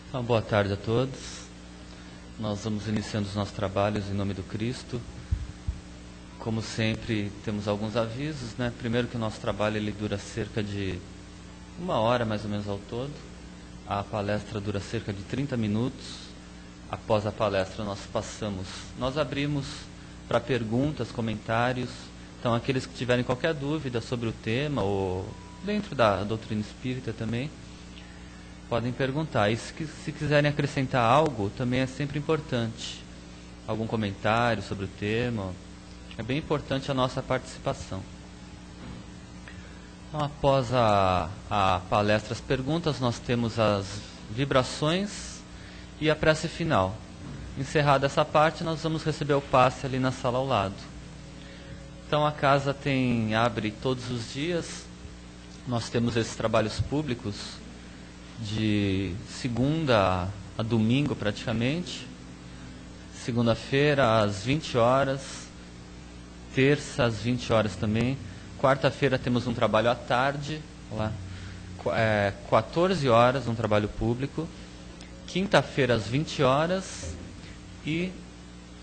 Então, boa tarde a todos. Nós vamos iniciando os nossos trabalhos em nome do Cristo. Como sempre, temos alguns avisos, né? Primeiro que o nosso trabalho ele dura cerca de 1 hora, mais ou menos, ao todo. A palestra dura cerca de 30 minutos. Após a palestra, nós abrimos para perguntas, comentários. Então, aqueles que tiverem qualquer dúvida sobre o tema ou dentro da doutrina espírita também, podem perguntar. E se quiserem acrescentar algo, também é sempre importante. Algum comentário sobre o tema. É bem importante a nossa participação. Então, após a palestra, as perguntas, nós temos as vibrações e a prece final. Encerrada essa parte, nós vamos receber o passe ali na sala ao lado. Então, a casa abre todos os dias. Nós temos esses trabalhos públicos de segunda a domingo praticamente, segunda-feira às 20 horas, terça às 20 horas também, quarta-feira temos um trabalho à tarde, 14 horas, um trabalho público, quinta-feira às 20 horas e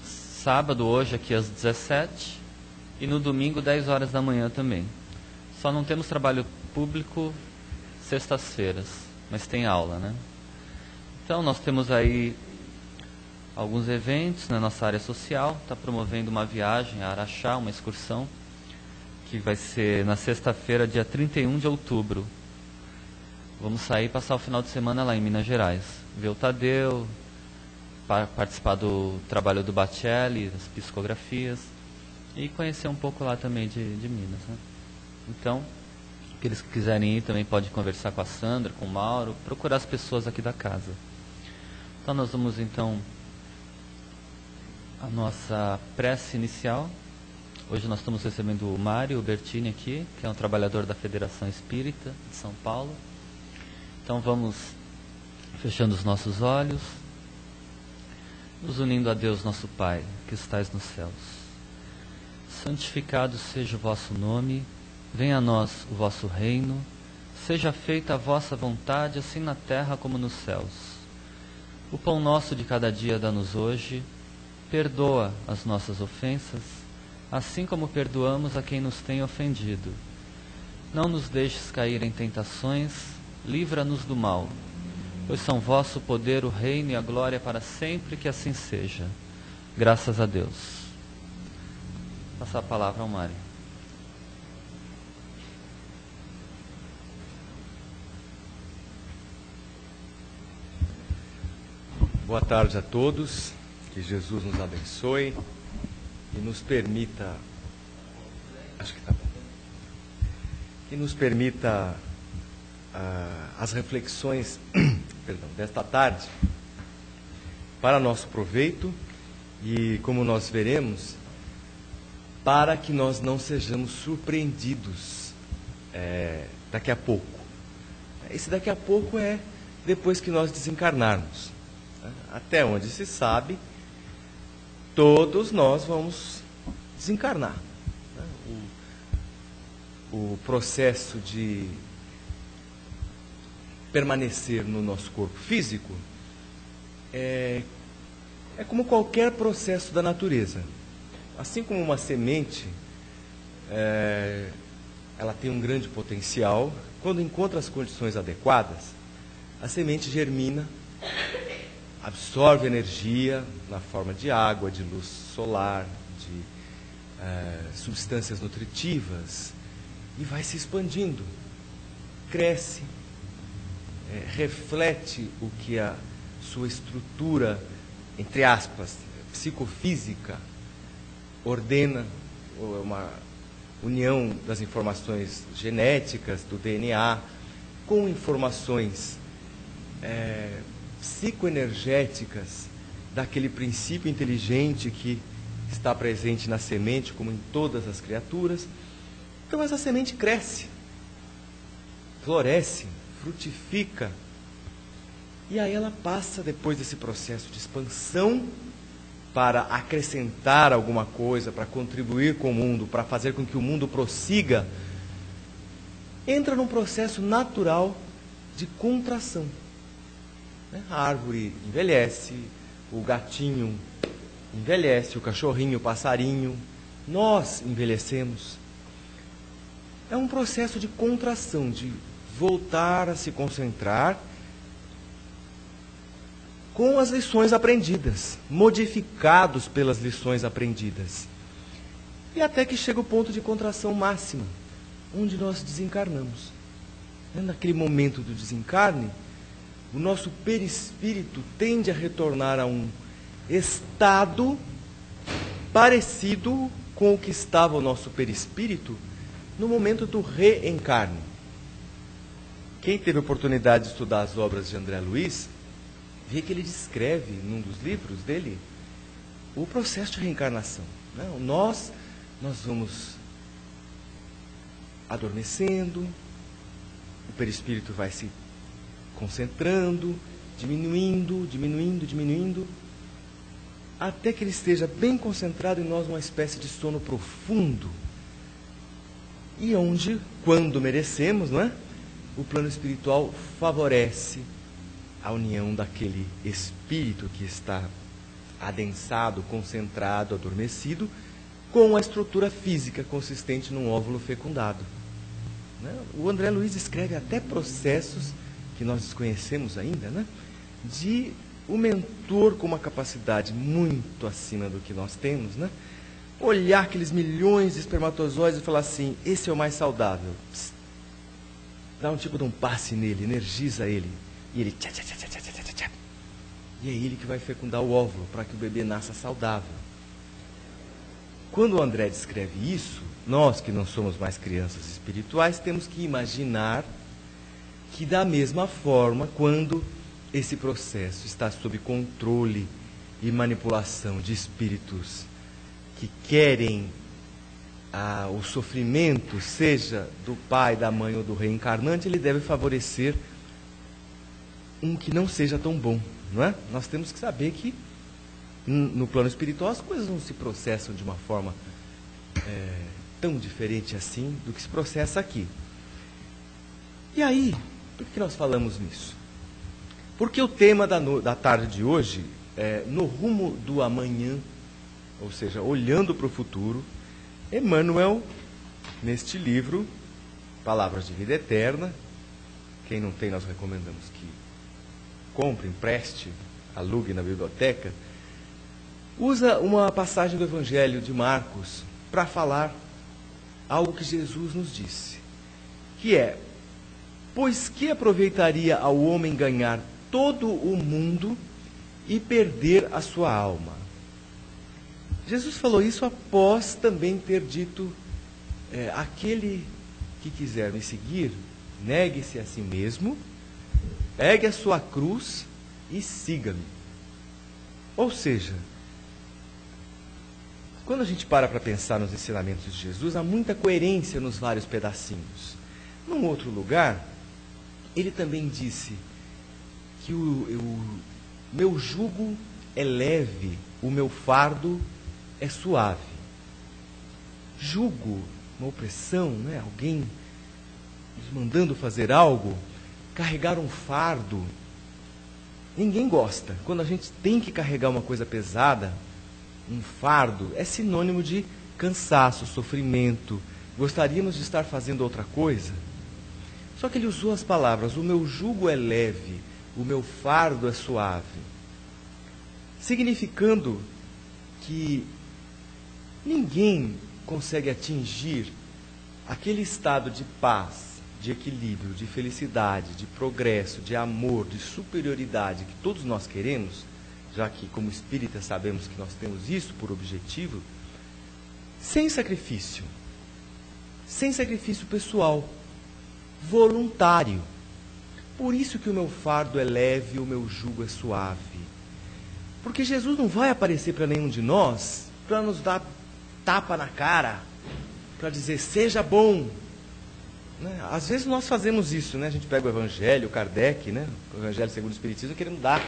sábado hoje aqui às 17 e no domingo 10 horas da manhã também. Só não temos trabalho público sextas-feiras, mas tem aula, né? Então, nós temos aí alguns eventos na nossa área social. Está promovendo uma viagem a Araxá, uma excursão, que vai ser na sexta-feira, dia 31 de outubro. Vamos sair e passar o final de semana lá em Minas Gerais. Ver o Tadeu, participar do trabalho do Bacelli, das psicografias, e conhecer um pouco lá também de Minas, né? Então, aqueles que quiserem ir também podem conversar com a Sandra, com o Mauro, procurar as pessoas aqui da casa. Então nós vamos então a nossa prece inicial. Hoje nós estamos recebendo o Mário Bertini aqui, que é um trabalhador da Federação Espírita de São Paulo. Então vamos fechando os nossos olhos, nos unindo a Deus nosso Pai, que estais nos céus. Santificado seja o vosso nome. Venha a nós o vosso reino, seja feita a vossa vontade, assim na terra como nos céus. O pão nosso de cada dia dá-nos hoje, perdoa as nossas ofensas, assim como perdoamos a quem nos tem ofendido. Não nos deixes cair em tentações, livra-nos do mal, pois são vosso o poder, o reino e a glória para sempre, que assim seja. Graças a Deus. Vou passar a palavra ao Mário. Boa tarde a todos, que Jesus nos abençoe e nos permita, que nos permita as reflexões desta tarde para nosso proveito e, como nós veremos, para que nós não sejamos surpreendidos daqui a pouco. Esse daqui a pouco é depois que nós desencarnarmos. Até onde se sabe, todos nós vamos desencarnar. O processo de permanecer no nosso corpo físico é como qualquer processo da natureza. Assim como uma semente, ela tem um grande potencial. Quando encontra as condições adequadas, a semente germina, absorve energia na forma de água, de luz solar, de substâncias nutritivas e vai se expandindo, cresce, reflete o que a sua estrutura, entre aspas, psicofísica ordena, uma união das informações genéticas do DNA com informações psicoenergéticas daquele princípio inteligente que está presente na semente, como em todas as criaturas. Então essa semente cresce, floresce, frutifica, e aí ela passa, depois desse processo de expansão, para acrescentar alguma coisa, para contribuir com o mundo, para fazer com que o mundo prossiga, entra num processo natural de contração. A árvore envelhece, o gatinho envelhece, o cachorrinho, o passarinho, nós envelhecemos. É um processo de contração, de voltar a se concentrar com as lições aprendidas, modificados pelas lições aprendidas. E até que chega o ponto de contração máxima, onde nós desencarnamos. Naquele momento do desencarne, o nosso perispírito tende a retornar a um estado parecido com o que estava o nosso perispírito no momento do reencarne. Quem teve a oportunidade de estudar as obras de André Luiz, vê que ele descreve, num dos livros dele, o processo de reencarnação. Nós vamos adormecendo, o perispírito vai se concentrando, diminuindo, até que ele esteja bem concentrado em nós, uma espécie de sono profundo. E onde, quando merecemos, o plano espiritual favorece a união daquele espírito que está adensado, concentrado, adormecido, com a estrutura física consistente num óvulo fecundado. O André Luiz escreve até processos que nós desconhecemos ainda, de o mentor com uma capacidade muito acima do que nós temos, olhar aqueles milhões de espermatozoides e falar assim, esse é o mais saudável. Psst, dá um tipo de um passe nele, energiza ele. E ele tchá, tchá, tchá, tchá, tchá, tchá, tchá. E é ele que vai fecundar o óvulo para que o bebê nasça saudável. Quando o André descreve isso, nós que não somos mais crianças espirituais, temos que imaginar que da mesma forma, quando esse processo está sob controle e manipulação de espíritos que querem o sofrimento, seja do pai, da mãe ou do reencarnante, ele deve favorecer um que não seja tão bom, não é? Nós temos que saber que no plano espiritual as coisas não se processam de uma forma tão diferente assim do que se processa aqui. E aí, por que nós falamos nisso? Porque o tema da tarde de hoje é no rumo do amanhã, ou seja, olhando para o futuro. Emmanuel, neste livro, Palavras de Vida Eterna, quem não tem nós recomendamos que compre, empreste, alugue na biblioteca, usa uma passagem do Evangelho de Marcos para falar algo que Jesus nos disse, que é: pois que aproveitaria ao homem ganhar todo o mundo e perder a sua alma? Jesus falou isso após também ter dito, aquele que quiser me seguir, negue-se a si mesmo, pegue a sua cruz e siga-me. Ou seja, quando a gente para pensar nos ensinamentos de Jesus, há muita coerência nos vários pedacinhos. Num outro lugar, ele também disse que o meu jugo é leve, o meu fardo é suave. Jugo, uma opressão, alguém nos mandando fazer algo, carregar um fardo. Ninguém gosta. Quando a gente tem que carregar uma coisa pesada, um fardo, é sinônimo de cansaço, sofrimento. Gostaríamos de estar fazendo outra coisa. Só que ele usou as palavras: o meu jugo é leve, o meu fardo é suave. Significando que ninguém consegue atingir aquele estado de paz, de equilíbrio, de felicidade, de progresso, de amor, de superioridade que todos nós queremos, já que como espíritas sabemos que nós temos isso por objetivo, sem sacrifício pessoal, voluntário. Por isso que o meu fardo é leve, o meu jugo é suave. Porque Jesus não vai aparecer para nenhum de nós para nos dar tapa na cara, para dizer, seja bom. Às vezes nós fazemos isso, a gente pega o Evangelho, o Kardec, o Evangelho segundo o Espiritismo, querendo dar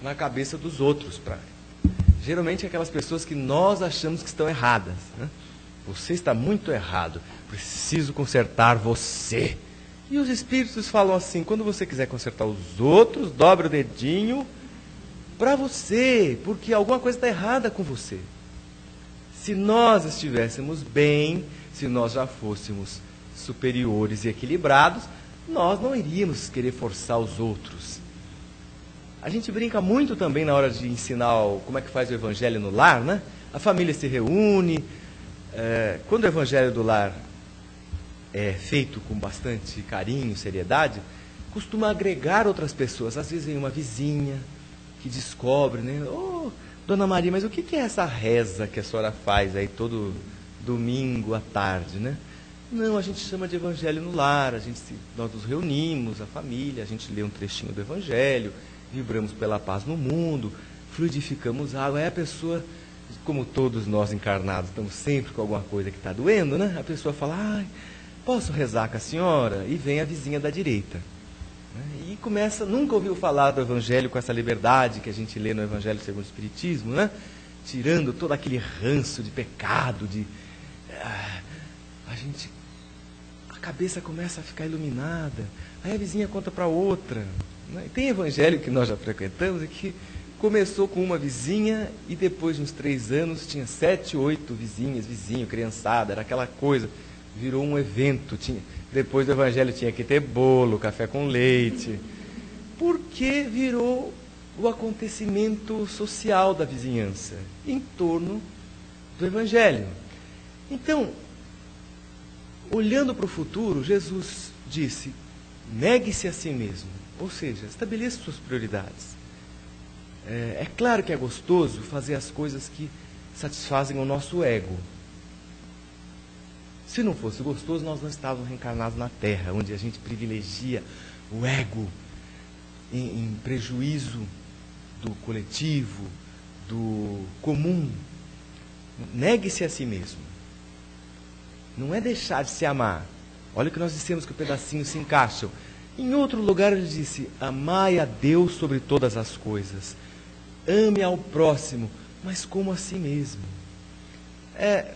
na cabeça dos outros. Geralmente aquelas pessoas que nós achamos que estão erradas. Você está muito errado, preciso consertar você. E os espíritos falam assim: quando você quiser consertar os outros, dobre o dedinho para você, porque alguma coisa está errada com você. Se nós estivéssemos bem, se nós já fôssemos superiores e equilibrados, nós não iríamos querer forçar os outros. A gente brinca muito também na hora de ensinar como é que faz o evangelho no lar, né? A família se reúne. Quando o evangelho do lar é feito com bastante carinho, seriedade, costuma agregar outras pessoas. Às vezes vem uma vizinha que descobre, né? Oh, Dona Maria, mas o que é essa reza que a senhora faz aí todo domingo à tarde, né? Não, a gente chama de evangelho no lar, nós nos reunimos, a família, a gente lê um trechinho do evangelho, vibramos pela paz no mundo, fluidificamos água. Aí a pessoa, como todos nós encarnados, estamos sempre com alguma coisa que está doendo, né? A pessoa fala: ai, posso rezar com a senhora? E vem a vizinha da direita. E começa, nunca ouviu falar do evangelho com essa liberdade que a gente lê no Evangelho segundo o Espiritismo, né? Tirando todo aquele ranço de pecado, a cabeça começa a ficar iluminada. Aí a vizinha conta para outra, né? E tem evangelho que nós já frequentamos e que começou com uma vizinha e depois de uns 3 anos tinha 7, 8 vizinhas, vizinho, criançada, era aquela coisa, virou um evento. Depois do evangelho tinha que ter bolo, café com leite, porque virou o acontecimento social da vizinhança em torno do evangelho. Então, olhando para o futuro, Jesus disse: negue-se a si mesmo, ou seja, estabeleça suas prioridades. É claro que é gostoso fazer as coisas que satisfazem o nosso ego. Se não fosse gostoso, nós não estávamos reencarnados na Terra, onde a gente privilegia o ego em prejuízo do coletivo, do comum. Negue-se a si mesmo. Não é deixar de se amar. Olha o que nós dissemos, que o pedacinho se encaixam. Em outro lugar ele disse: amai a Deus sobre todas as coisas. Ame ao próximo, mas como a si mesmo.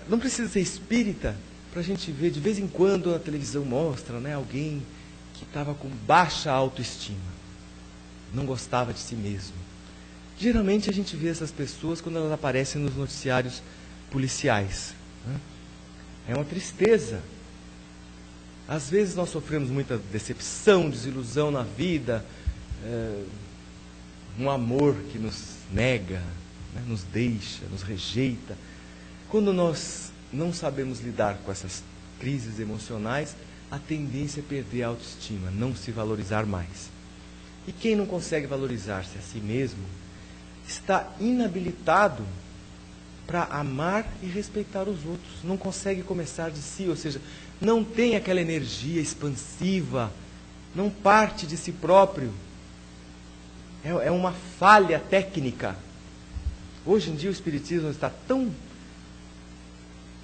Não precisa ser espírita para a gente ver, de vez em quando a televisão mostra, né, alguém que estava com baixa autoestima, não gostava de si mesmo. Geralmente a gente vê essas pessoas quando elas aparecem nos noticiários policiais, né? É uma tristeza. Às vezes nós sofremos muita decepção, desilusão na vida, um amor que nos nega, né, nos deixa, nos rejeita. Quando nós não sabemos lidar com essas crises emocionais, a tendência é perder a autoestima, não se valorizar mais. E quem não consegue valorizar-se a si mesmo, está inabilitado para amar e respeitar os outros. Não consegue começar de si, ou seja, não tem aquela energia expansiva, não parte de si próprio. É uma falha técnica. Hoje em dia o Espiritismo está tão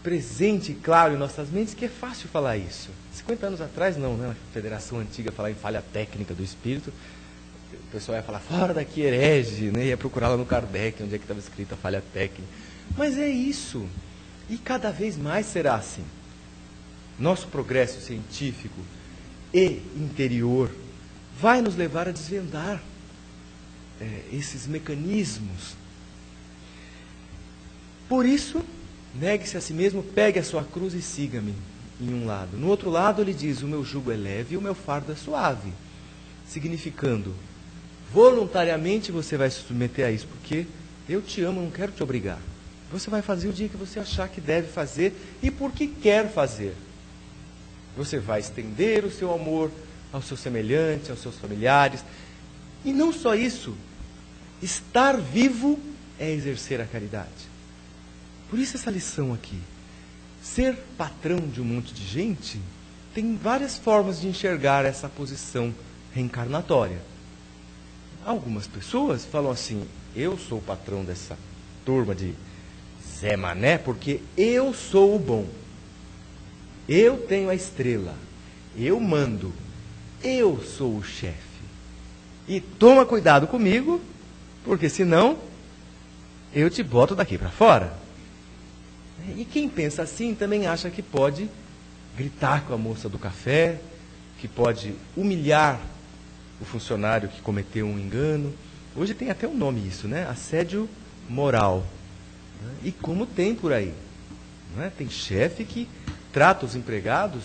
presente e claro em nossas mentes que é fácil falar isso. 50 anos atrás não, né? Na Federação Antiga, falar em falha técnica do espírito, o pessoal ia falar: fora daqui, herege, né? Ia procurar lá no Kardec, onde é que estava escrita a falha técnica. Mas é isso, e cada vez mais será assim. Nosso progresso científico e interior vai nos levar a desvendar esses mecanismos. Por isso, negue-se a si mesmo, pegue a sua cruz e siga-me, em um lado. No outro lado ele diz: o meu jugo é leve e o meu fardo é suave. Significando, voluntariamente você vai se submeter a isso, porque eu te amo, não quero te obrigar. Você vai fazer o dia que você achar que deve fazer e porque quer fazer. Você vai estender o seu amor aos seus semelhantes, aos seus familiares. E não só isso, estar vivo é exercer a caridade. Por isso essa lição aqui. Ser patrão de um monte de gente tem várias formas de enxergar essa posição reencarnatória. Algumas pessoas falam assim: eu sou o patrão dessa turma de Zé Mané porque eu sou o bom. Eu tenho a estrela. Eu mando. Eu sou o chefe. E toma cuidado comigo, porque senão eu te boto daqui para fora. E quem pensa assim também acha que pode gritar com a moça do café, que pode humilhar o funcionário que cometeu um engano. Hoje tem até um nome isso, né? Assédio moral. E como tem por aí. Não é? Tem chefe que trata os empregados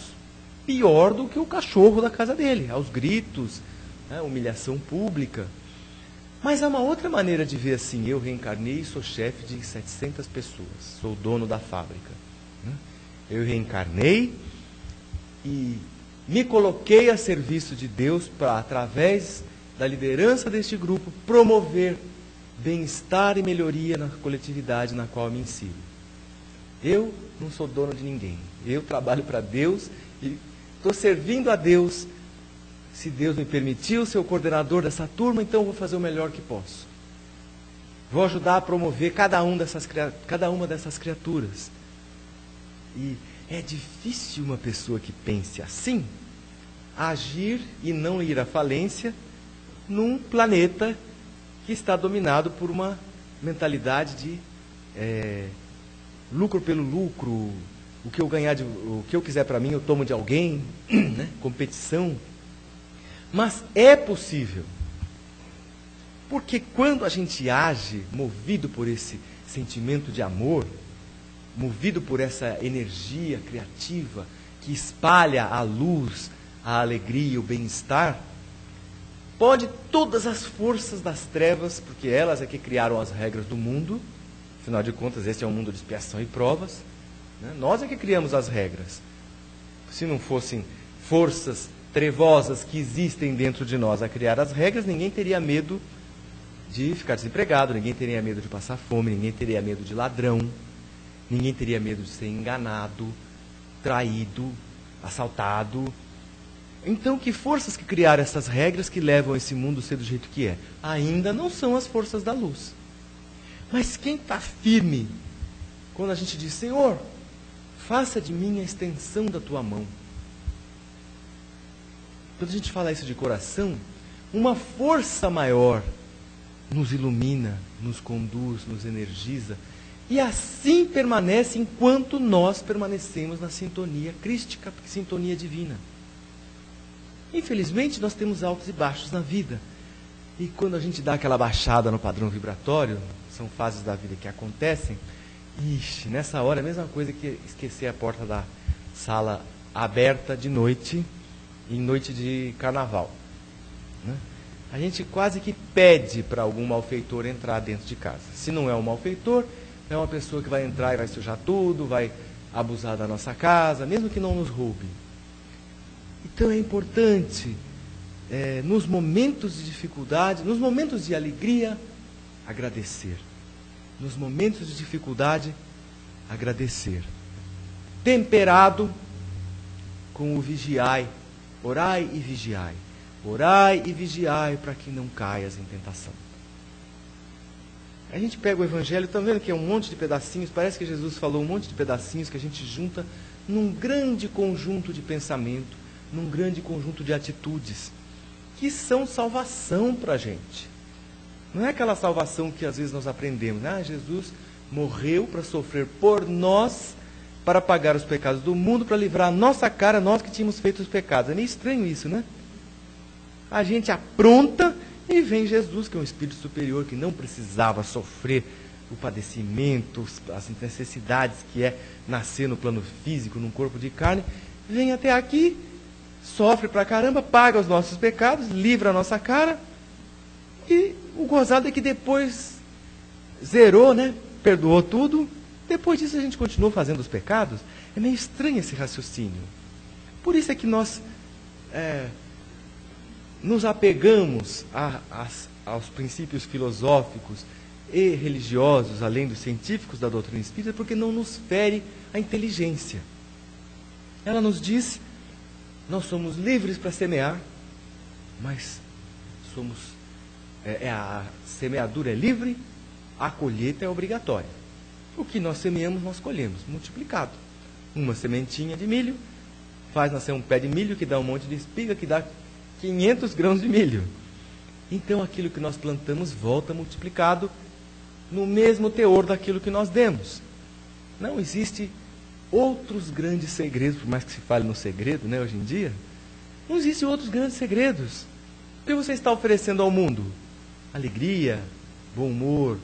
pior do que o cachorro da casa dele, aos gritos, né? Humilhação pública. Mas há uma outra maneira de ver assim: eu reencarnei e sou chefe de 700 pessoas, sou dono da fábrica. Eu reencarnei e me coloquei a serviço de Deus para, através da liderança deste grupo, promover bem-estar e melhoria na coletividade na qual eu me insiro. Eu não sou dono de ninguém. Eu trabalho para Deus e estou servindo a Deus. Se Deus me permitiu ser o coordenador dessa turma, então eu vou fazer o melhor que posso. Vou ajudar a promover cada uma dessas criaturas. E é difícil uma pessoa que pense assim agir e não ir à falência num planeta que está dominado por uma mentalidade de lucro pelo lucro, o que eu quiser para mim eu tomo de alguém, né? Competição. Mas é possível, porque quando a gente age movido por esse sentimento de amor, movido por essa energia criativa que espalha a luz, a alegria, o bem-estar, pode todas as forças das trevas, porque elas é que criaram as regras do mundo, afinal de contas esse é um mundo de expiação e provas, né? Nós é que criamos as regras. Se não fossem forças trevosas que existem dentro de nós a criar as regras, ninguém teria medo de ficar desempregado, ninguém teria medo de passar fome, ninguém teria medo de ladrão, ninguém teria medo de ser enganado, traído, assaltado. Então, que forças que criaram essas regras que levam esse mundo a ser do jeito que é? Ainda não são as forças da luz. Mas quem está firme quando a gente diz: Senhor, faça de mim a extensão da tua mão. Quando a gente fala isso de coração, uma força maior nos ilumina, nos conduz, nos energiza, e assim permanece enquanto nós permanecemos na sintonia crística, sintonia divina. Infelizmente, nós temos altos e baixos na vida. E quando a gente dá aquela baixada no padrão vibratório, são fases da vida que acontecem, nessa hora é a mesma coisa que esquecer a porta da sala aberta de noite, em noite de carnaval, né? A gente quase que pede para algum malfeitor entrar dentro de casa. Se não é um malfeitor, é uma pessoa que vai entrar e vai sujar tudo, vai abusar da nossa casa, mesmo que não nos roube. Então é importante, nos momentos de dificuldade, nos momentos de alegria, agradecer. Nos momentos de dificuldade, agradecer. Temperado com o vigiai. Orai e vigiai. Orai e vigiai para que não caias em tentação. A gente pega o Evangelho, estão vendo que é um monte de pedacinhos, parece que Jesus falou um monte de pedacinhos que a gente junta num grande conjunto de pensamento, num grande conjunto de atitudes, que são salvação para a gente. Não é aquela salvação que às vezes nós aprendemos, né? Jesus morreu para sofrer por nós, para pagar os pecados do mundo, para livrar a nossa cara, nós que tínhamos feito os pecados. É meio estranho isso, né? A gente apronta e vem Jesus, que é um espírito superior, que não precisava sofrer o padecimento, as necessidades que é nascer no plano físico, num corpo de carne, vem até aqui, sofre pra caramba, paga os nossos pecados, livra a nossa cara, e o gozado é que depois zerou, né? Perdoou tudo. Depois disso a gente continuou fazendo os pecados. É meio estranho esse raciocínio. Por isso é que nós nos apegamos aos princípios filosóficos e religiosos, além dos científicos da doutrina espírita, porque não nos fere a inteligência. Ela nos diz: nós somos livres para semear, mas a semeadura é livre, a colheita é obrigatória. O que nós semeamos, nós colhemos, multiplicado. Uma sementinha de milho faz nascer um pé de milho que dá um monte de espiga, que dá 500 grãos de milho. Então aquilo que nós plantamos volta multiplicado no mesmo teor daquilo que nós demos. Não existe outros grandes segredos, por mais que se fale no segredo, né, hoje em dia, Não existem outros grandes segredos. O que você está oferecendo ao mundo? Alegria, bom humor,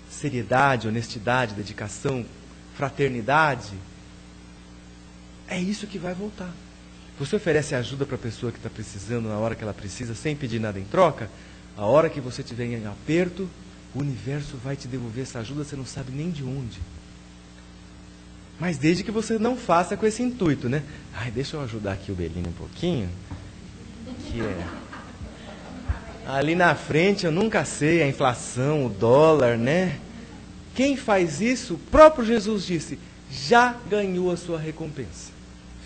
seriedade, honestidade, dedicação, fraternidade. É isso que vai voltar. Você oferece ajuda para a pessoa que está precisando na hora que ela precisa, sem pedir nada em troca. A hora que você estiver em aperto, o universo vai te devolver essa ajuda, você não sabe nem de onde. Mas desde que você não faça com esse intuito, né? Ai, deixa eu ajudar aqui o Belinho um pouquinho. Que é... Ali na frente eu nunca sei, a inflação, o dólar, né? Quem faz isso, o próprio Jesus disse, já ganhou a sua recompensa.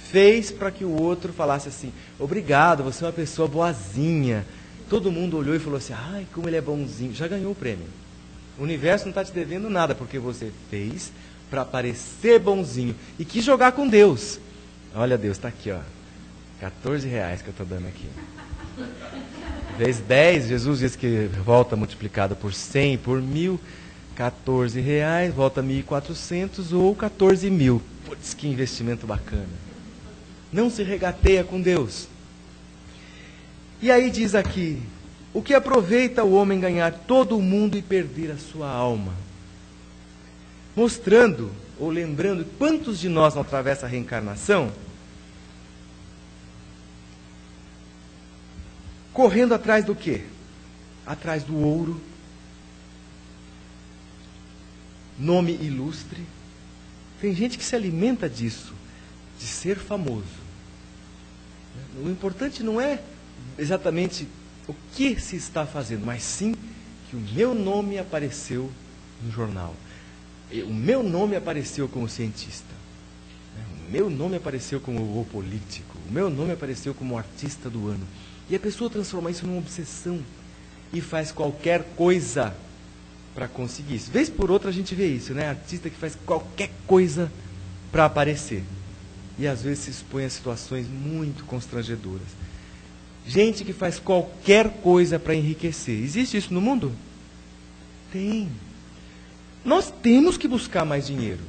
Fez para que o outro falasse assim, obrigado, você é uma pessoa boazinha. Todo mundo olhou e falou assim, ai, como ele é bonzinho. Já ganhou o prêmio. O universo não está te devendo nada, porque você fez para parecer bonzinho. E quis jogar com Deus. Olha, Deus, está aqui, ó. R$14 que eu estou dando aqui. Vezes 10, Jesus diz que volta multiplicado por 100, por 1.000. R$14, volta 1.400 ou 14.000. Putz, que investimento bacana. Não se regateia com Deus. E aí diz aqui, o que aproveita o homem ganhar todo o mundo e perder a sua alma? Mostrando, ou lembrando, quantos de nós não atravessa a reencarnação, correndo atrás do quê? Atrás do ouro, nome ilustre. Tem gente que se alimenta disso, de ser famoso. O importante não é exatamente o que se está fazendo, mas sim que o meu nome apareceu no jornal. O meu nome apareceu como cientista. O meu nome apareceu como o político. O meu nome apareceu como artista do ano. E a pessoa transforma isso numa obsessão e faz qualquer coisa para conseguir isso. Vez por outra a gente vê isso, né? Artista que faz qualquer coisa para aparecer. E às vezes se expõe a situações muito constrangedoras. Gente que faz qualquer coisa para enriquecer. Existe isso no mundo? Tem. Nós temos que buscar mais dinheiro.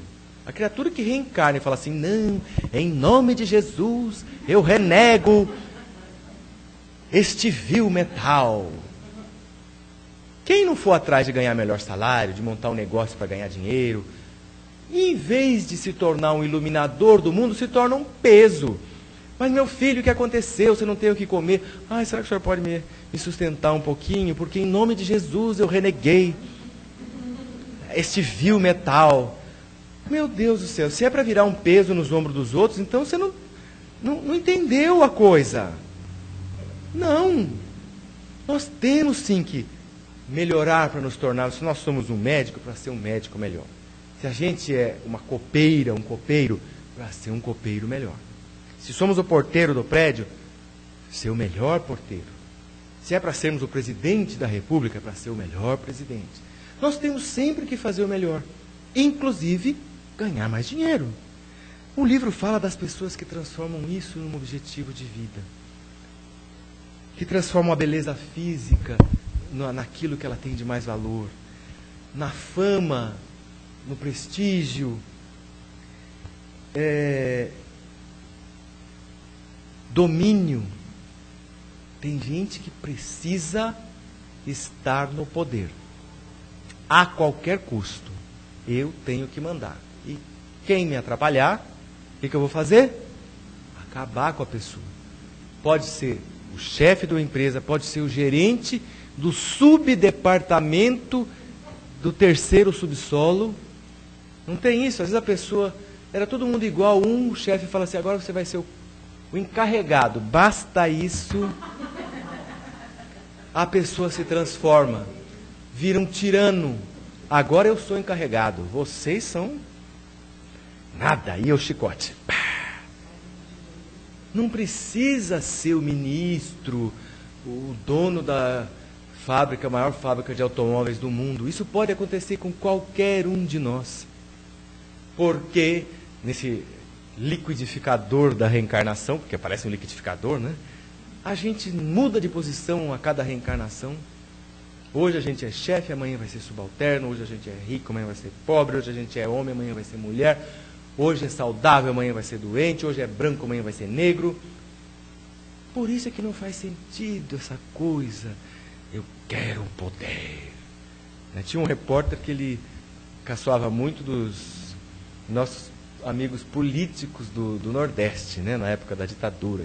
A criatura que reencarna e fala assim, não, em nome de Jesus, eu renego este vil metal. Quem não for atrás de ganhar melhor salário, de montar um negócio para ganhar dinheiro, e em vez de se tornar um iluminador do mundo, se torna um peso. Mas meu filho, o que aconteceu? Você não tem o que comer. Ai, será que o senhor pode me sustentar um pouquinho? Porque em nome de Jesus eu reneguei este vil metal. Meu Deus do céu, se é para virar um peso nos ombros dos outros, então você não entendeu a coisa. Não. Nós temos sim que melhorar para nos tornar, se nós somos um médico, para ser um médico melhor. Se a gente é uma copeira, um copeiro, para ser um copeiro melhor. Se somos o porteiro do prédio, ser o melhor porteiro. Se é para sermos o presidente da República, para ser o melhor presidente. Nós temos sempre que fazer o melhor, inclusive ganhar mais dinheiro. O livro fala das pessoas que transformam isso num objetivo de vida, que transformam a beleza física naquilo que ela tem de mais valor, na fama, no prestígio, domínio. Tem gente que precisa estar no poder a qualquer custo. Eu tenho que mandar. E quem me atrapalhar, o que eu vou fazer? Acabar com a pessoa. Pode ser o chefe da empresa, pode ser o gerente do subdepartamento do terceiro subsolo. Não tem isso? Às vezes a pessoa, era todo mundo igual, o chefe fala assim, agora você vai ser o encarregado. Basta isso, a pessoa se transforma, vira um tirano. Agora eu sou encarregado, vocês são nada, e o chicote. Não precisa ser o ministro, o dono da fábrica, a maior fábrica de automóveis do mundo. Isso pode acontecer com qualquer um de nós. Porque nesse liquidificador da reencarnação, porque parece um liquidificador, né? A gente muda de posição a cada reencarnação. Hoje a gente é chefe, amanhã vai ser subalterno. Hoje a gente é rico, amanhã vai ser pobre. Hoje a gente é homem, amanhã vai ser mulher. Hoje é saudável, amanhã vai ser doente. Hoje é branco, amanhã vai ser negro. Por isso é que não faz sentido essa coisa. Eu quero o poder. Né? Tinha um repórter que ele caçoava muito dos nossos amigos políticos do Nordeste, né? Na época da ditadura.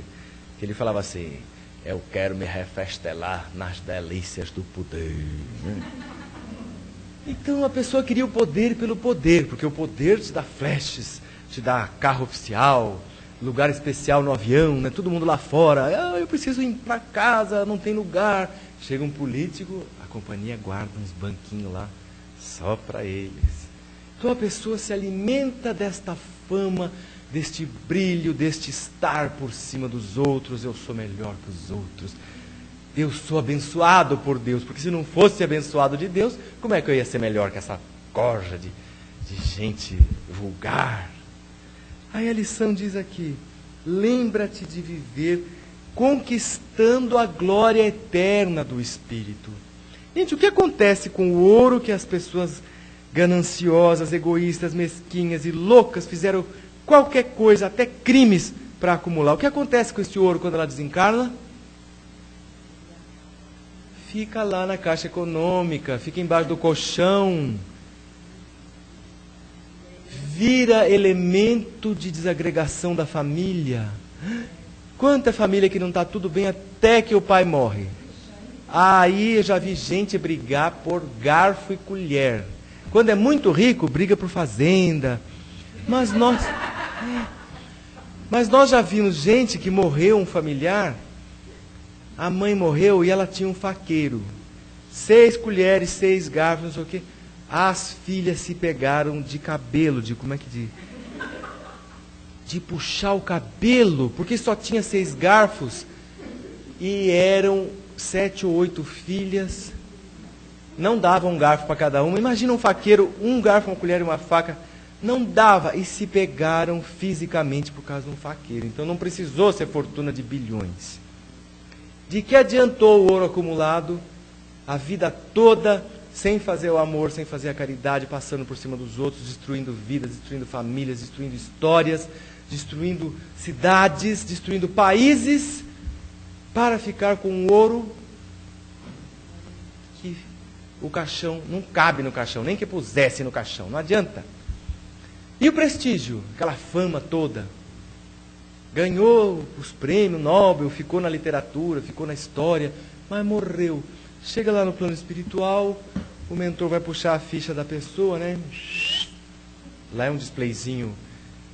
Que ele falava assim: eu quero me refestelar nas delícias do poder. Né? Então a pessoa queria o poder pelo poder, porque o poder te dá flashes, te dá carro oficial, lugar especial no avião, né? Todo mundo lá fora, eu preciso ir para casa, não tem lugar. Chega um político, a companhia guarda uns banquinhos lá, só para eles. Então a pessoa se alimenta desta fama, deste brilho, deste estar por cima dos outros. Eu sou melhor que os outros. Eu sou abençoado por Deus, porque se não fosse abençoado de Deus, como é que eu ia ser melhor que essa corja de gente vulgar? Aí a lição diz aqui: lembra-te de viver conquistando a glória eterna do Espírito. Gente, o que acontece com o ouro que as pessoas gananciosas, egoístas, mesquinhas e loucas fizeram qualquer coisa, até crimes, para acumular? O que acontece com esse ouro quando ela desencarna? Fica lá na Caixa Econômica, fica embaixo do colchão. Vira elemento de desagregação da família. Quanta família que não está tudo bem até que o pai morre. Aí eu já vi gente brigar por garfo e colher. Quando é muito rico, briga por fazenda. Mas nós já vimos gente que morreu um familiar. A mãe morreu e ela tinha um faqueiro. 6 colheres, 6 garfos, não sei o quê. As filhas se pegaram de cabelo, de puxar o cabelo, porque só tinha 6 garfos e eram 7 ou 8 filhas. Não dava um garfo para cada uma. Imagina um faqueiro, um garfo, uma colher e uma faca. Não dava. E se pegaram fisicamente por causa de um faqueiro. Então não precisou ser fortuna de bilhões. De que adiantou o ouro acumulado a vida toda sem fazer o amor, sem fazer a caridade, passando por cima dos outros, destruindo vidas, destruindo famílias, destruindo histórias, destruindo cidades, destruindo países, para ficar com um ouro que o caixão não cabe no caixão, nem que pusesse no caixão, não adianta. E o prestígio, aquela fama toda, ganhou os prêmios Nobel, ficou na literatura, ficou na história, mas morreu. Chega lá no plano espiritual, o mentor vai puxar a ficha da pessoa, né? Lá é um displayzinho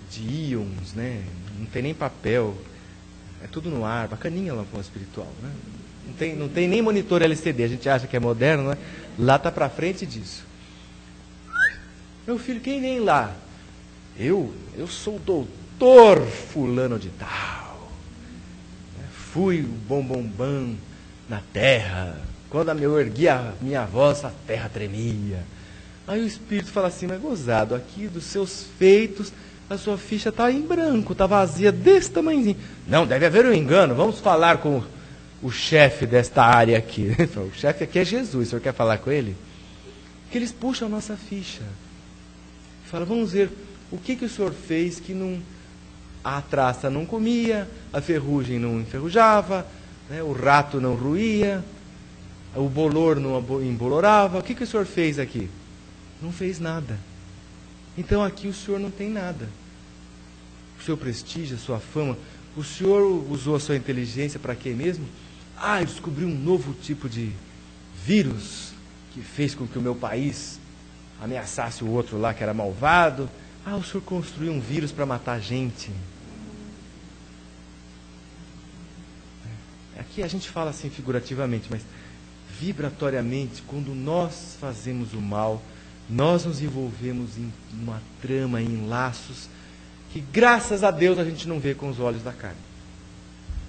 de íons, né? Não tem nem papel, é tudo no ar, bacaninha lá no plano espiritual, né? Não tem nem monitor LCD, a gente acha que é moderno, né? Lá está para frente disso. Meu filho, quem vem lá? Eu sou o doutor fulano de tal. Fui o bom na terra. Quando eu ergui a minha voz, a terra tremia. Aí o Espírito fala assim: mas gozado, aqui dos seus feitos, a sua ficha está em branco, está vazia desse tamanhozinho. Não, deve haver um engano, vamos falar com o chefe desta área aqui. O chefe aqui é Jesus, o senhor quer falar com ele? Que eles puxam a nossa ficha. Fala, vamos ver o que o senhor fez que não... A traça não comia, a ferrugem não enferrujava, né, o rato não ruía, o bolor não embolorava. O que o senhor fez aqui? Não fez nada. Então aqui o senhor não tem nada. O seu prestígio, a sua fama, o senhor usou a sua inteligência para quê mesmo? Eu descobri um novo tipo de vírus que fez com que o meu país ameaçasse o outro lá que era malvado. O senhor construiu um vírus para matar gente. Aqui a gente fala assim figurativamente, mas vibratoriamente, quando nós fazemos o mal, nós nos envolvemos em uma trama, em laços, que graças a Deus a gente não vê com os olhos da carne.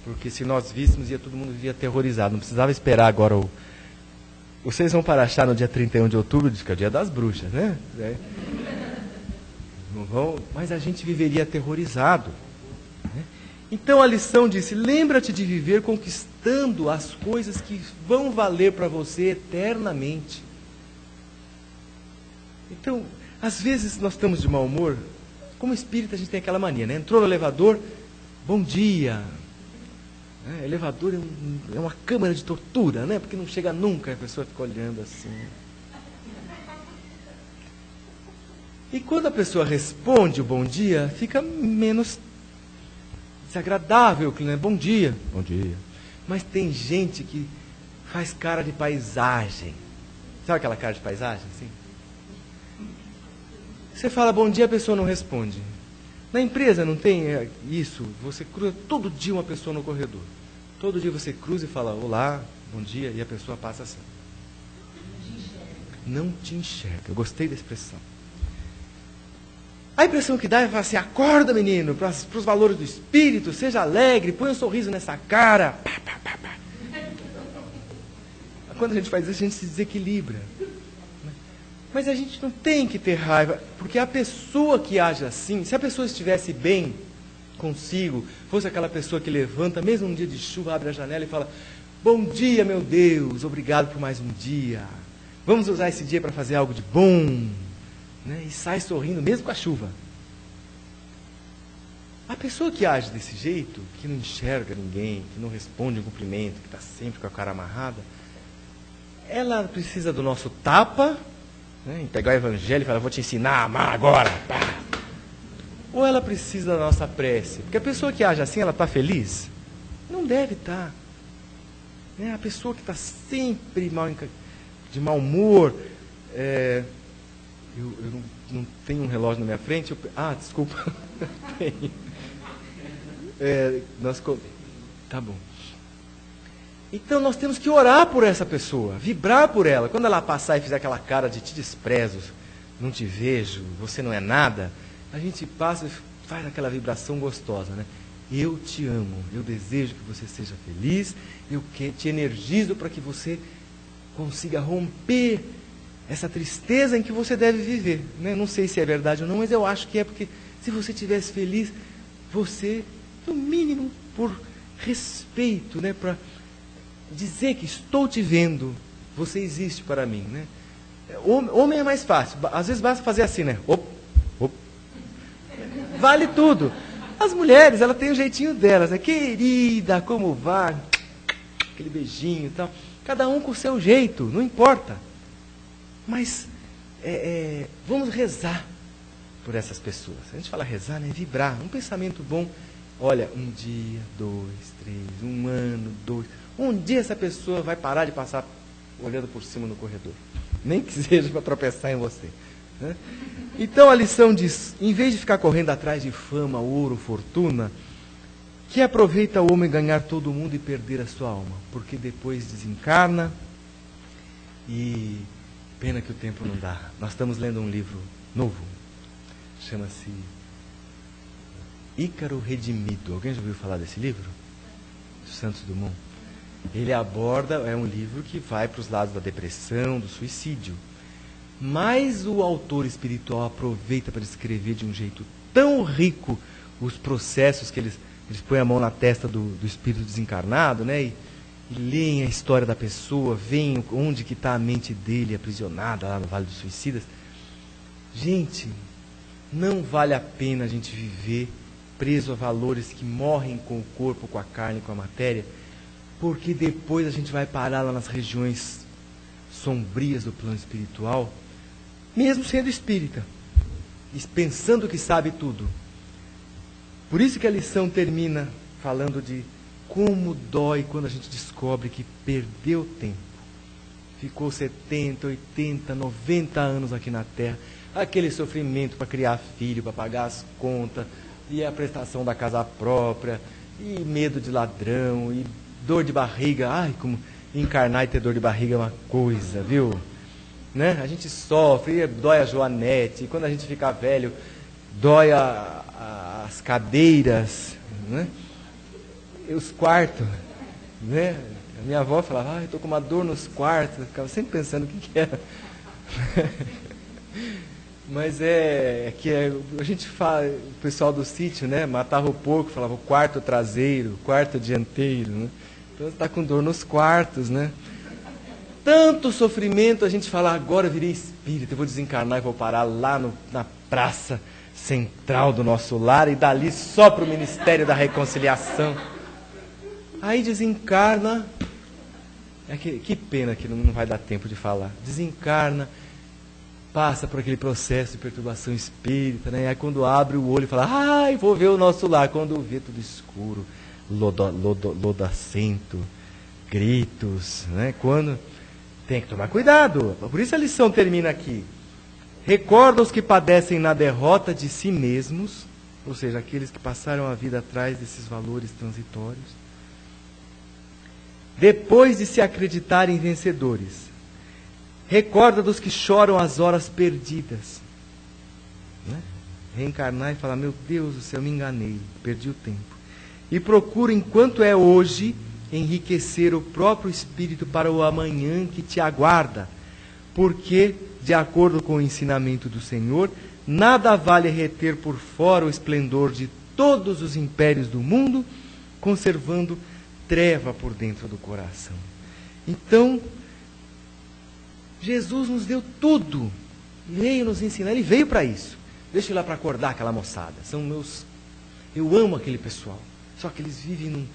Porque se nós víssemos, todo mundo via aterrorizado. Não precisava esperar agora Vocês vão para achar no dia 31 de outubro, que é o dia das bruxas, né? Não vão, mas a gente viveria aterrorizado. Né? Então a lição disse: lembra-te de viver conquistando as coisas que vão valer para você eternamente. Então, às vezes nós estamos de mau humor. Como espírita a gente tem aquela mania, né? Entrou no elevador, bom dia. Elevador é uma câmara de tortura, né? Porque não chega nunca, a pessoa fica olhando assim. E quando a pessoa responde o bom dia, fica menos desagradável, né? Bom dia. Bom dia. Mas tem gente que faz cara de paisagem. Sabe aquela cara de paisagem, assim? Você fala bom dia, a pessoa não responde. Na empresa não tem isso. Você cruza todo dia uma pessoa no corredor. Todo dia você cruza e fala olá, bom dia, e a pessoa passa assim. Não te enxerga. Eu gostei da expressão. A impressão que dá é falar assim, acorda menino, para os valores do espírito, seja alegre, põe um sorriso nessa cara. Pá, pá, pá, pá. Quando a gente faz isso, a gente se desequilibra. Mas a gente não tem que ter raiva, porque a pessoa que age assim, se a pessoa estivesse bem consigo, fosse aquela pessoa que levanta, mesmo num dia de chuva, abre a janela e fala, bom dia meu Deus, obrigado por mais um dia, vamos usar esse dia para fazer algo de bom, né? E sai sorrindo, mesmo com a chuva. A pessoa que age desse jeito, que não enxerga ninguém, que não responde um cumprimento, que está sempre com a cara amarrada, ela precisa do nosso tapa, né, em pegar o evangelho e falar, vou te ensinar a amar agora. Pá. Ou ela precisa da nossa prece? Porque a pessoa que age assim, ela está feliz? Não deve estar. Né? A pessoa que está sempre de mau humor. Eu não tenho um relógio na minha frente. Desculpa. Tenho. Tá bom. Então nós temos que orar por essa pessoa, vibrar por ela. Quando ela passar e fizer aquela cara de te desprezo, não te vejo, você não é nada, a gente passa e faz aquela vibração gostosa, né? Eu te amo, eu desejo que você seja feliz, eu te energizo para que você consiga romper essa tristeza em que você deve viver, né? Não sei se é verdade ou não, mas eu acho que é, porque se você estivesse feliz, você, no mínimo, por respeito, né, para dizer que estou te vendo, você existe para mim, né? Homem é mais fácil, às vezes basta fazer assim, né? Op. Vale tudo. As mulheres, elas têm o jeitinho delas, né? Querida, como vai? Aquele beijinho e tal. Cada um com o seu jeito, não importa. Mas vamos rezar por essas pessoas. A gente fala rezar, né? Vibrar, um pensamento bom. Olha, 1 dia, 2, 3, 1 ano, 2. Um dia essa pessoa vai parar de passar olhando por cima no corredor. Nem que seja para tropeçar em você. Né? Então a lição diz, em vez de ficar correndo atrás de fama, ouro, fortuna, que aproveita o homem ganhar todo mundo e perder a sua alma. Porque depois desencarna e pena que o tempo não dá. Nós estamos lendo um livro novo. Chama-se Ícaro Redimido. Alguém já ouviu falar desse livro? Santos Dumont. Ele aborda, é um livro que vai para os lados da depressão, do suicídio. Mas o autor espiritual aproveita para descrever de um jeito tão rico os processos que eles põem a mão na testa do espírito desencarnado, né? E leem a história da pessoa, veem onde que está a mente dele aprisionada lá no Vale dos Suicidas. Gente, não vale a pena a gente viver preso a valores que morrem com o corpo, com a carne, com a matéria, porque depois a gente vai parar lá nas regiões sombrias do plano espiritual, mesmo sendo espírita, pensando que sabe tudo. Por isso que a lição termina falando de como dói quando a gente descobre que perdeu tempo. Ficou 70, 80, 90 anos aqui na Terra, aquele sofrimento para criar filho, para pagar as contas, e a prestação da casa própria, e medo de ladrão, e dor de barriga. Ai, como encarnar e ter dor de barriga é uma coisa, viu? Né? A gente sofre, dói a joanete, e quando a gente fica velho, dói as cadeiras, né? E os quartos, né? A minha avó falava, estou com uma dor nos quartos, eu ficava sempre pensando o que era. Mas a gente fala, o pessoal do sítio, né? Matava o porco, falava o quarto traseiro, o quarto dianteiro, né? Então está com dor nos quartos, né? Tanto sofrimento, a gente fala, agora eu virei espírita, eu vou desencarnar e vou parar lá na praça central do nosso lar e dali só para o Ministério da Reconciliação. Aí desencarna. Que pena que não vai dar tempo de falar. Desencarna, passa por aquele processo de perturbação espírita, né? Aí quando abre o olho, fala, ai, vou ver o nosso lar. Quando vê tudo escuro, lodacento, gritos, né? Quando tem que tomar cuidado. Por isso a lição termina aqui. Recorda os que padecem na derrota de si mesmos, ou seja, aqueles que passaram a vida atrás desses valores transitórios, depois de se acreditarem vencedores. Recorda dos que choram as horas perdidas. Né? Reencarnar e falar, meu Deus do céu, me enganei, perdi o tempo. E procura, enquanto é hoje, enriquecer o próprio espírito para o amanhã que te aguarda. Porque, de acordo com o ensinamento do Senhor, nada vale reter por fora o esplendor de todos os impérios do mundo, conservando treva por dentro do coração. Então, Jesus nos deu tudo. Veio nos ensinar, Ele veio para isso. Deixa eu ir lá para acordar aquela moçada. Eu amo aquele pessoal. Só que eles vivem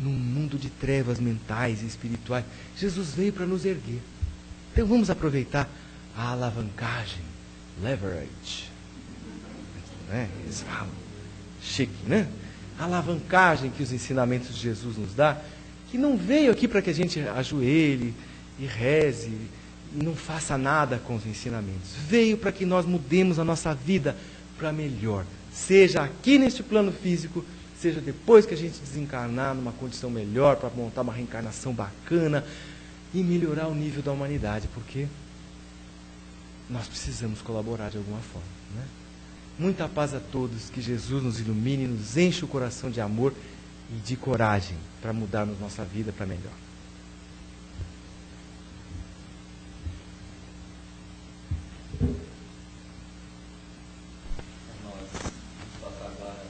num mundo de trevas mentais e espirituais. Jesus veio para nos erguer. Então vamos aproveitar a alavancagem, leverage. Né? Eles falam, chique, né? A alavancagem que os ensinamentos de Jesus nos dá, que não veio aqui para que a gente ajoelhe e reze e não faça nada com os ensinamentos. Veio para que nós mudemos a nossa vida para melhor. Seja aqui neste plano físico, seja depois que a gente desencarnar numa condição melhor, para montar uma reencarnação bacana e melhorar o nível da humanidade, porque nós precisamos colaborar de alguma forma, né? Muita paz a todos, que Jesus nos ilumine, nos enche o coração de amor e de coragem para mudarmos nossa vida para melhor. Nós vamos passar agora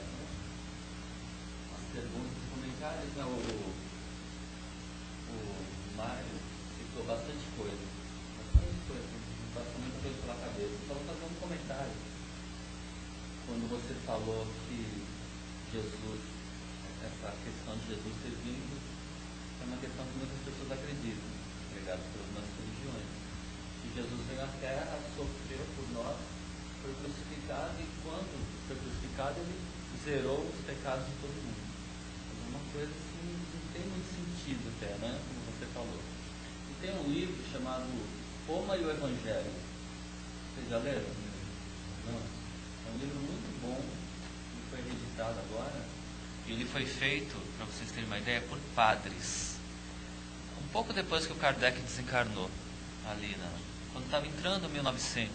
as perguntas e comentários. O Mário citou bastante coisa. Não passou muita coisa pela cabeça. Só vou fazer um comentário. Quando você falou que Jesus, essa questão de Jesus ter vindo, é uma questão que muitas pessoas acreditam, ligadas pelas nossas religiões. Que Jesus veio à Terra, sofreu por nós, foi crucificado, e quando foi crucificado, ele zerou os pecados de todo mundo. É uma coisa assim, não tem muito sentido até, né? Como você falou. E tem um livro chamado Roma e o Evangelho. Vocês já leram? Não? É um livro muito bom, que foi reeditado agora, e ele foi feito, para vocês terem uma ideia, por padres. Um pouco depois que o Kardec desencarnou, ali, quando estava entrando em 1900.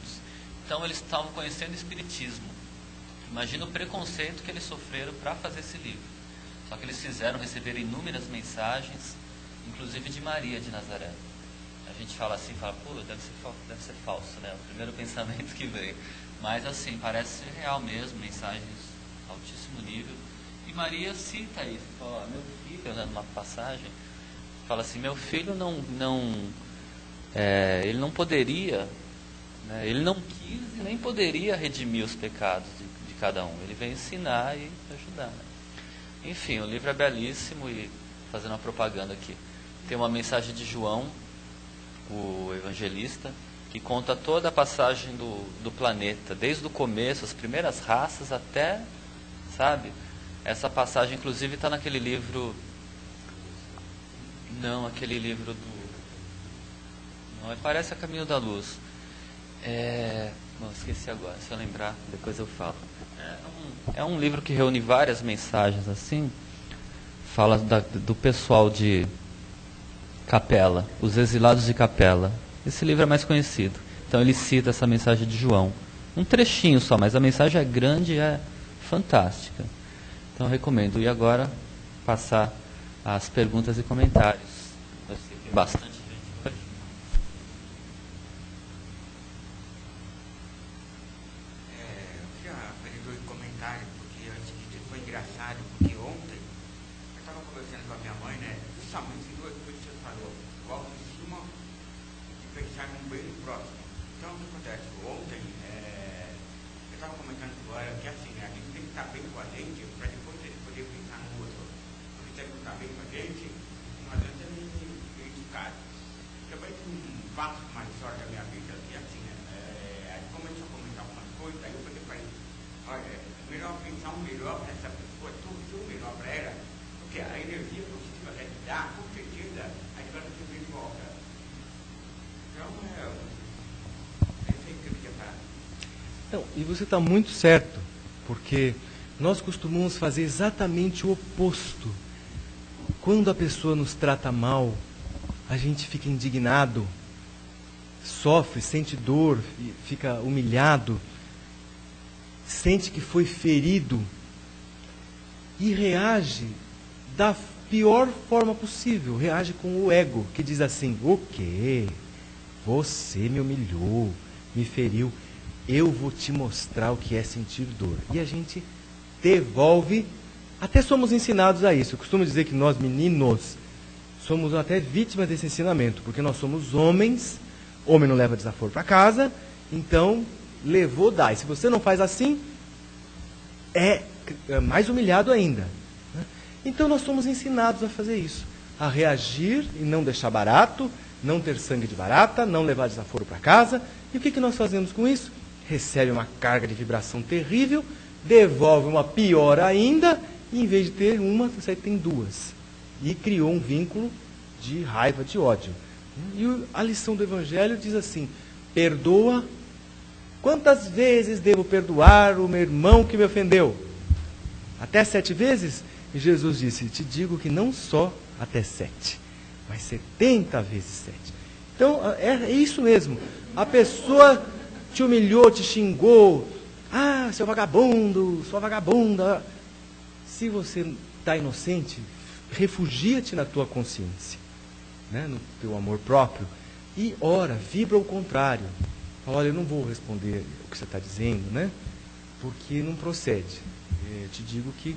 Então eles estavam conhecendo o Espiritismo. Imagina o preconceito que eles sofreram para fazer esse livro. Só que eles receberam inúmeras mensagens, inclusive de Maria de Nazaré. A gente fala assim, pô, deve ser falso, né? O primeiro pensamento que veio. Mas assim, parece ser real mesmo, mensagens de altíssimo nível. E Maria cita isso, fala, meu filho, né, numa passagem, fala assim, meu filho ele não poderia, né, ele não quis e nem poderia redimir os pecados de cada um. Ele veio ensinar e ajudar. Né? Enfim, o livro é belíssimo e fazendo uma propaganda aqui. Tem uma mensagem de João, o evangelista, que conta toda a passagem do planeta, desde o começo, as primeiras raças até, sabe? Essa passagem, inclusive, está naquele livro... Não, aquele livro do... Não, parece A Caminho da Luz. Bom, esqueci agora, se eu lembrar, depois eu falo. É um livro que reúne várias mensagens, assim. Fala do pessoal de Capela, os exilados de Capela. Esse livro é mais conhecido. Então ele cita essa mensagem de João. Um trechinho só, mas a mensagem é grande e é fantástica. Então eu recomendo. E agora passar as perguntas e comentários. Eu sei que tem bastante gente hoje. Eu tinha feito dois comentários, porque antes disso foi engraçado, porque ontem eu estava conversando com a minha mãe, né? Justamente duas coisas que você falou. O autoestima e pensar num bem próximo. Então o que acontece? Ontem eu estava comentando com ela que assim, né, a gente tem que estar bem com a gente para depois poder pensar no outro. Porque se a gente não está bem com a gente, fatos mais história da minha vida, que assim, aí começou a comentar algumas coisas, aí eu falei, olha, melhor pensar um melhor para essa pessoa, torcer o melhor para ela, porque a energia positiva que ela dá, com certeza, aí vai receber de volta. Então, é isso aí que eu queria falar. Não, e você está muito certo, porque nós costumamos fazer exatamente o oposto. Quando a pessoa nos trata mal, a gente fica indignado, sofre, sente dor, fica humilhado, sente que foi ferido e reage da pior forma possível. Reage com o ego, que diz assim: o quê? Você me humilhou, me feriu, eu vou te mostrar o que é sentir dor. E a gente devolve. Até somos ensinados a isso. Eu costumo dizer que nós, meninos, somos até vítimas desse ensinamento, porque nós somos homens, homem não leva desaforo para casa, então levou, dá. E se você não faz assim, é mais humilhado ainda. Então nós somos ensinados a fazer isso, a reagir e não deixar barato, não ter sangue de barata, não levar desaforo para casa. E o que nós fazemos com isso? Recebe uma carga de vibração terrível, devolve uma pior ainda, e em vez de ter uma, você tem duas. E criou um vínculo de raiva, de ódio. E a lição do Evangelho diz assim: perdoa. Quantas vezes devo perdoar o meu irmão que me ofendeu? Até 7 vezes? E Jesus disse: te digo que não só até 7, mas 70 vezes 7. Então, é isso mesmo. A pessoa te humilhou, te xingou. Ah, seu vagabundo, sua vagabunda. Se você está inocente, refugia-te na tua consciência, né, no teu amor próprio, e ora, vibra ao contrário. Olha, eu não vou responder o que você está dizendo, né, porque não procede. Te digo que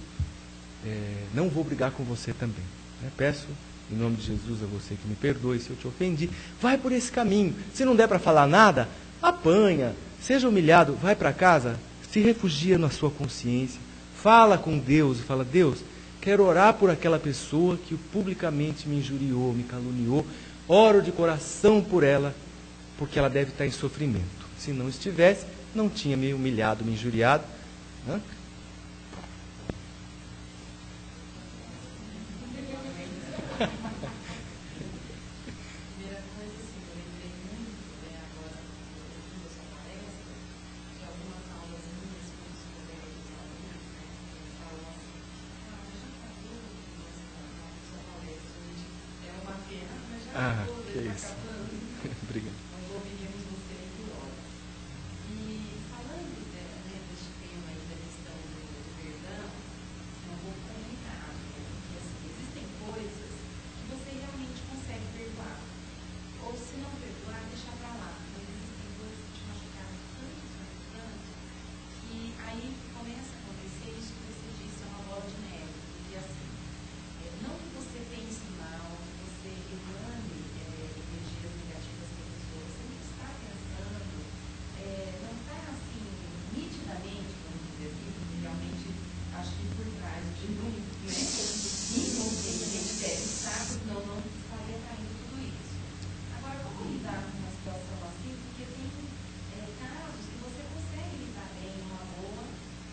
não vou brigar com você também. Né? Peço, em nome de Jesus, a você que me perdoe se eu te ofendi. Vai por esse caminho. Se não der para falar nada, apanha, seja humilhado, vai para casa, se refugia na sua consciência, fala com Deus e fala: Deus, quero orar por aquela pessoa que publicamente me injuriou, me caluniou. Oro de coração por ela, porque ela deve estar em sofrimento. Se não estivesse, não tinha me humilhado, me injuriado. Né? Ah, que isso. Obrigado. Nós ouviríamos você por hora. E falando desse tema aí da questão do perdão, é um pouco complicado, né? Porque assim, existem coisas que você realmente consegue perdoar. Ou se não perdoar, deixar pra lá. Mas existem coisas que te machucaram tanto, que aí começa a acontecer isso que você disse, é uma bola de neve. Porque assim, não que você pense mal, que você emane energias negativas para a pessoa, você não está pensando, não está assim, nitidamente, vamos dizer assim, porque realmente acho que por trás de muito, né, inconscientemente deve estar, senão não estaria caindo tudo isso. Agora, como lidar com uma situação assim? Porque tem casos que você consegue lidar bem, numa boa,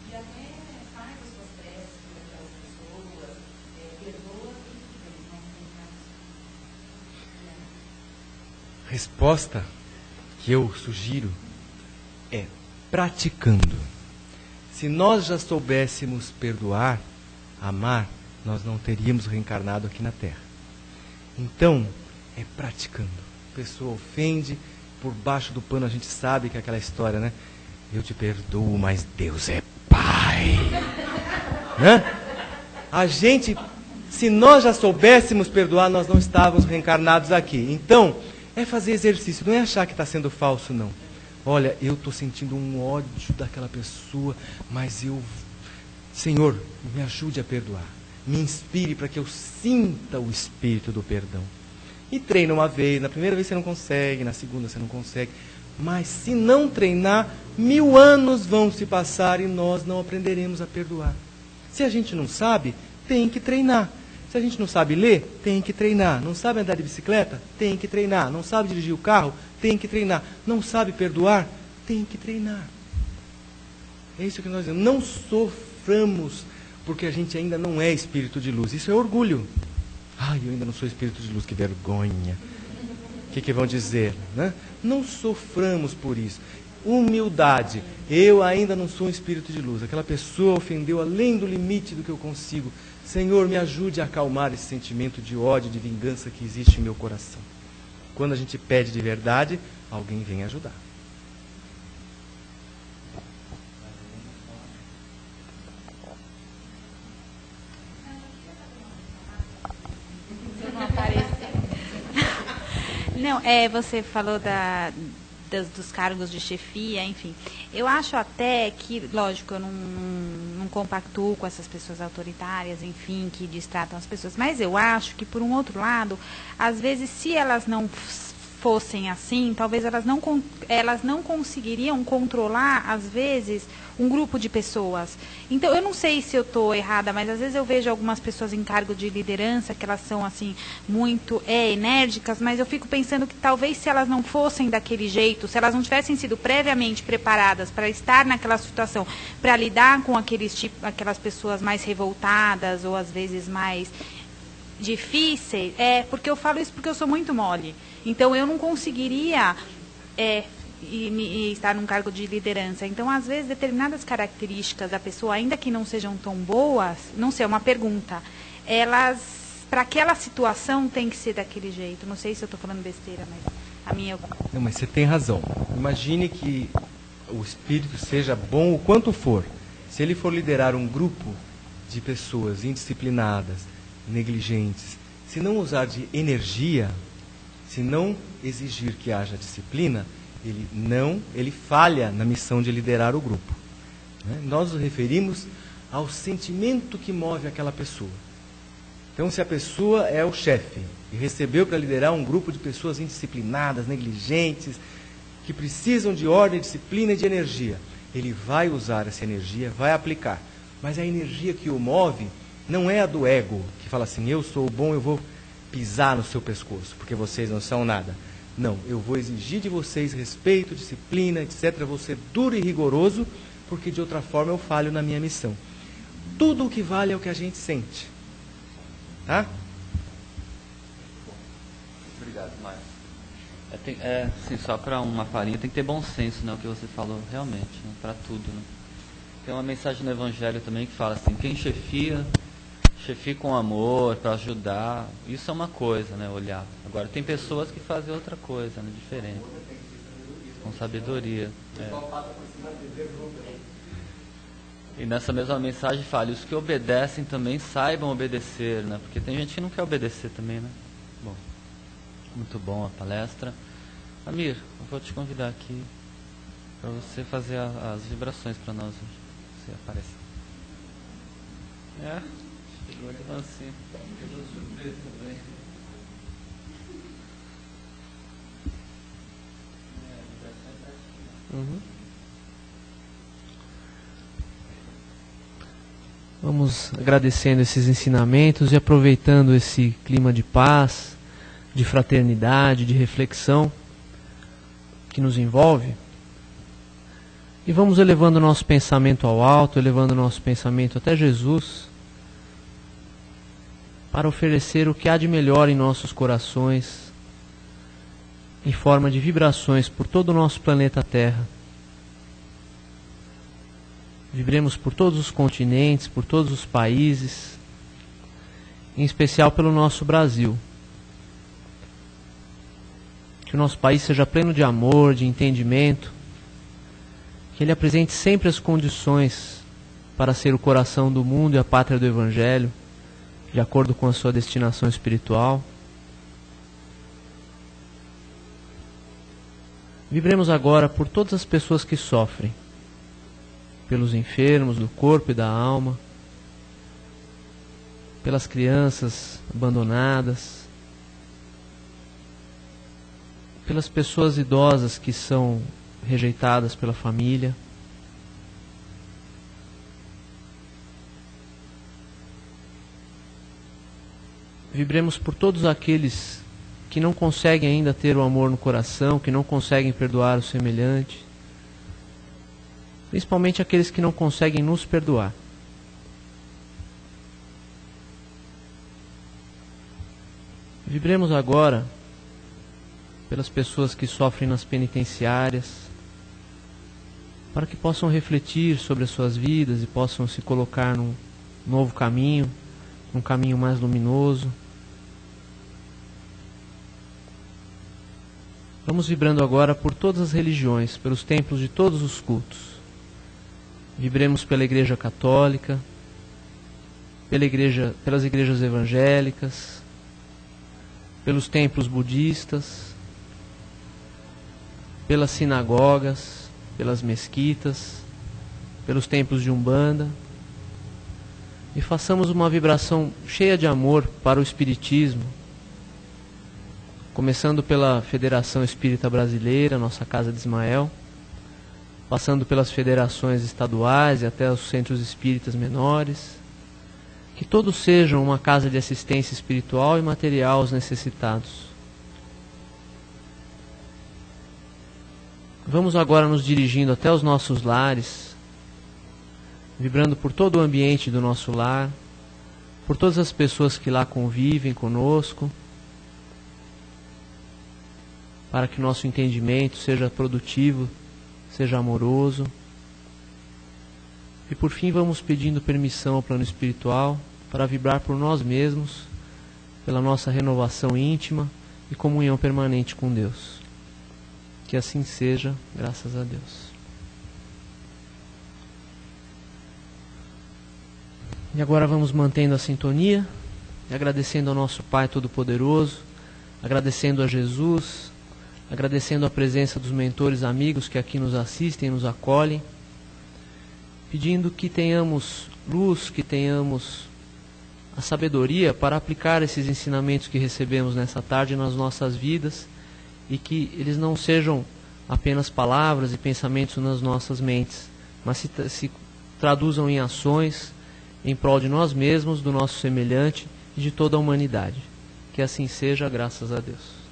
e até faz as suas preces por aquelas pessoas, perdoa e tudo bem, mas tem casos. Resposta que eu sugiro é praticando. Se nós já soubéssemos perdoar, amar, nós não teríamos reencarnado aqui na Terra. Então, é praticando. A pessoa ofende, por baixo do pano a gente sabe que é aquela história, né? Eu te perdoo, mas Deus é Pai. Né? A gente, se nós já soubéssemos perdoar, nós não estávamos reencarnados aqui. Então, é fazer exercício, não é achar que está sendo falso, não. Olha, eu estou sentindo um ódio daquela pessoa, mas Senhor, me ajude a perdoar. Me inspire para que eu sinta o espírito do perdão. E treina uma vez, na primeira vez você não consegue, na segunda você não consegue. Mas se não treinar, 1000 anos vão se passar e nós não aprenderemos a perdoar. Se a gente não sabe, tem que treinar. Se a gente não sabe ler, tem que treinar. Não sabe andar de bicicleta? Tem que treinar. Não sabe dirigir o carro? Tem que treinar. Não sabe perdoar? Tem que treinar. É isso que nós dizemos. Não soframos porque a gente ainda não é espírito de luz. Isso é orgulho. Ai, eu ainda não sou espírito de luz, que vergonha. O que vão dizer, né? Não soframos por isso. Humildade. Eu ainda não sou um espírito de luz. Aquela pessoa ofendeu além do limite do que eu consigo. Senhor, me ajude a acalmar esse sentimento de ódio, de vingança que existe em meu coração. Quando a gente pede de verdade, alguém vem ajudar. Não, você falou dos cargos de chefia, enfim. Eu acho até que, lógico, eu não compactuo com essas pessoas autoritárias, enfim, que destratam as pessoas, mas eu acho que, por um outro lado, às vezes, se elas não fossem assim, talvez elas não conseguiriam controlar, às vezes, um grupo de pessoas. Então, eu não sei se eu estou errada, mas às vezes eu vejo algumas pessoas em cargo de liderança, que elas são, assim, muito enérgicas, mas eu fico pensando que talvez se elas não fossem daquele jeito, se elas não tivessem sido previamente preparadas para estar naquela situação, para lidar com aquelas pessoas mais revoltadas, ou às vezes mais difíceis, porque eu falo isso porque eu sou muito mole. Então, eu não conseguiria estar num cargo de liderança. Então, às vezes, determinadas características da pessoa, ainda que não sejam tão boas, não sei, é uma pergunta, elas, para aquela situação, tem que ser daquele jeito. Não sei se eu estou falando besteira, mas a minha... Não, mas você tem razão. Imagine que o espírito seja bom o quanto for. Se ele for liderar um grupo de pessoas indisciplinadas, negligentes, se não usar de energia, se não exigir que haja disciplina, ele falha na missão de liderar o grupo. Nós nos referimos ao sentimento que move aquela pessoa. Então, se a pessoa é o chefe e recebeu para liderar um grupo de pessoas indisciplinadas, negligentes, que precisam de ordem, disciplina e de energia, ele vai usar essa energia, vai aplicar. Mas a energia que o move não é a do ego, que fala assim, eu sou bom, eu vou pisar no seu pescoço, porque vocês não são nada. Não, eu vou exigir de vocês respeito, disciplina, etc. Eu vou ser duro e rigoroso, porque de outra forma eu falho na minha missão. Tudo o que vale é o que a gente sente. Tá? Obrigado, Maia. Sim, só para uma palhinha, tem que ter bom senso, né, o que você falou, realmente, né, para tudo. Né? Tem uma mensagem no Evangelho também que fala assim, quem chefia com amor, para ajudar, isso é uma coisa, né, olhar. Agora, tem pessoas que fazem outra coisa, né, diferente. Com sabedoria. E nessa mesma mensagem fala, os que obedecem também saibam obedecer, né, porque tem gente que não quer obedecer também, né. Bom, muito bom a palestra. Amir, eu vou te convidar aqui para você fazer as vibrações para nós hoje. Você aparece. Chegou de lancinho. Chegou surpresa também. Vamos agradecendo esses ensinamentos e aproveitando esse clima de paz, de fraternidade, de reflexão que nos envolve. E vamos elevando o nosso pensamento ao alto, elevando o nosso pensamento até Jesus, para oferecer o que há de melhor em nossos corações, em forma de vibrações por todo o nosso planeta Terra. Vibremos por todos os continentes, por todos os países, em especial pelo nosso Brasil. Que o nosso país seja pleno de amor, de entendimento, que ele apresente sempre as condições para ser o coração do mundo e a pátria do Evangelho, de acordo com a sua destinação espiritual. Vibremos agora por todas as pessoas que sofrem, pelos enfermos do corpo e da alma, pelas crianças abandonadas, pelas pessoas idosas que são rejeitadas pela família. Vibremos por todos aqueles que não conseguem ainda ter o amor no coração, que não conseguem perdoar o semelhante, principalmente aqueles que não conseguem nos perdoar. Vibremos agora pelas pessoas que sofrem nas penitenciárias, para que possam refletir sobre as suas vidas e possam se colocar num novo caminho, num caminho mais luminoso. Vamos vibrando agora por todas as religiões, pelos templos de todos os cultos. Vibremos pela Igreja Católica, pelas igrejas evangélicas, pelos templos budistas, pelas sinagogas, pelas mesquitas, pelos templos de Umbanda, e façamos uma vibração cheia de amor para o Espiritismo, começando pela Federação Espírita Brasileira, nossa Casa de Ismael, passando pelas federações estaduais e até os centros espíritas menores, que todos sejam uma casa de assistência espiritual e material aos necessitados. Vamos agora nos dirigindo até os nossos lares, vibrando por todo o ambiente do nosso lar, por todas as pessoas que lá convivem conosco, para que nosso entendimento seja produtivo, seja amoroso. E por fim vamos pedindo permissão ao plano espiritual para vibrar por nós mesmos, pela nossa renovação íntima e comunhão permanente com Deus. Que assim seja, graças a Deus. E agora vamos mantendo a sintonia, agradecendo ao nosso Pai Todo-Poderoso, agradecendo a Jesus, agradecendo a presença dos mentores amigos que aqui nos assistem e nos acolhem, pedindo que tenhamos luz, que tenhamos a sabedoria para aplicar esses ensinamentos que recebemos nessa tarde nas nossas vidas e que eles não sejam apenas palavras e pensamentos nas nossas mentes, mas se traduzam em ações em prol de nós mesmos, do nosso semelhante e de toda a humanidade. Que assim seja, graças a Deus.